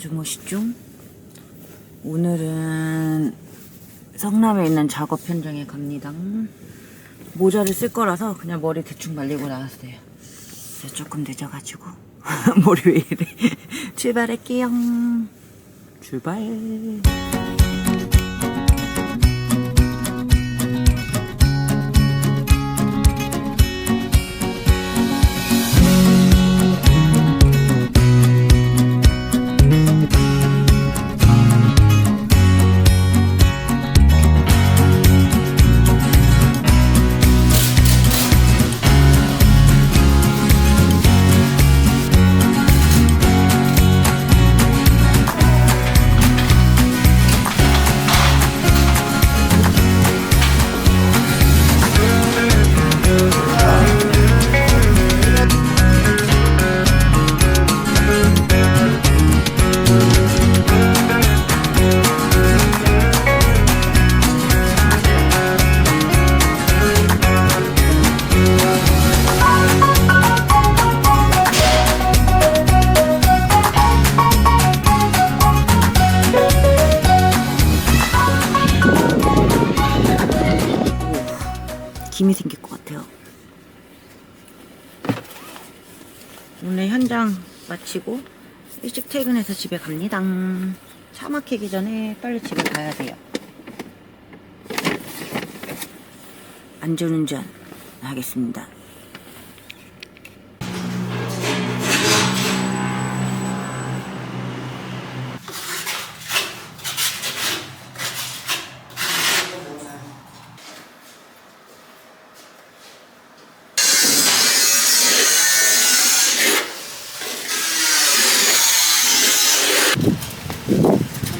아주 멋있죠? 오늘은 성남에 있는 작업 현장에 갑니다. 모자를 쓸 거라서 그냥 머리 대충 말리고 나왔어요. 그래서 조금 늦어가지고 머리 왜 이래. 출발할게요. 출발. 김이 생길 것 같아요. 오늘 현장 마치고 일찍 퇴근해서 집에 갑니다. 차 막히기 전에 빨리 집에 가야 돼요. 안전운전 하겠습니다.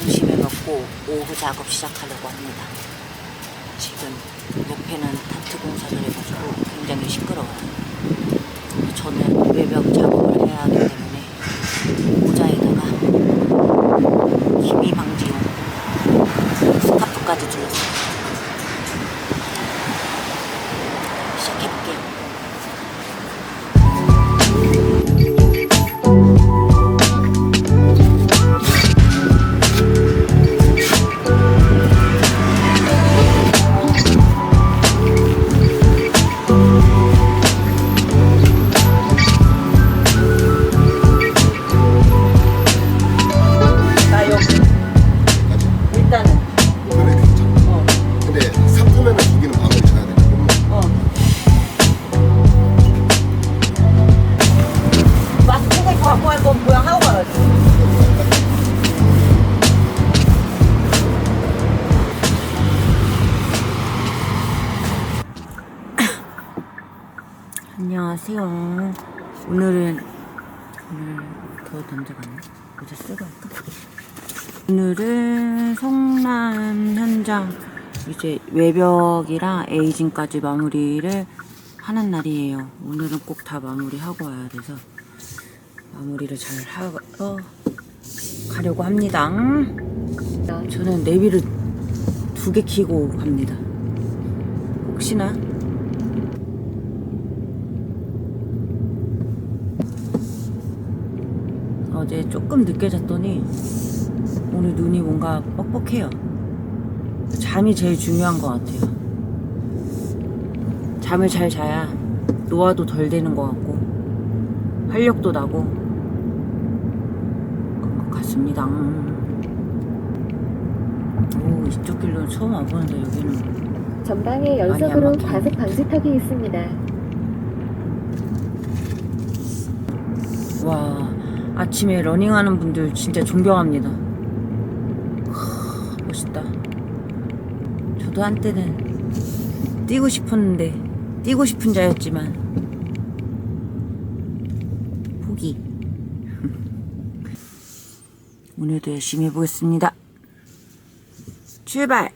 점심을 먹고 오후 작업 시작하려고 합니다. 지금 옆에는 단트 공사를 해가지고 굉장히 시끄러워요. 저는 외벽 작업을 해야 하기 때문에 모자에다가 기미 방지용 스카프까지 둘렀어요. 시작해볼게요. 안녕하세요. 오늘 더 던져갔네. 모자 쓰고 할까? 오늘은 성남 현장 이제 외벽이랑 에이징까지 마무리를 하는 날이에요. 오늘은 꼭 다 마무리하고 와야 돼서 마무리를 잘 하러 가려고 합니다. 저는 내비를 2개 켜고 갑니다. 혹시나 어제 조금 늦게 잤더니 오늘 눈이 뭔가 뻑뻑해요. 잠이 제일 중요한 것 같아요. 잠을 잘 자야 노화도 덜 되는 것 같고 활력도 나고 그런 것 같습니다. 오, 이쪽 길로는 처음 와보는데 여기는 전방에 연속으로 과속 방지턱이 있습니다. 와, 아침에 러닝하는 분들 진짜 존경합니다. 멋있다. 저도 한때는 뛰고 싶었는데 뛰고 싶은 자였지만 포기. 오늘도 열심히 해보겠습니다. 출발!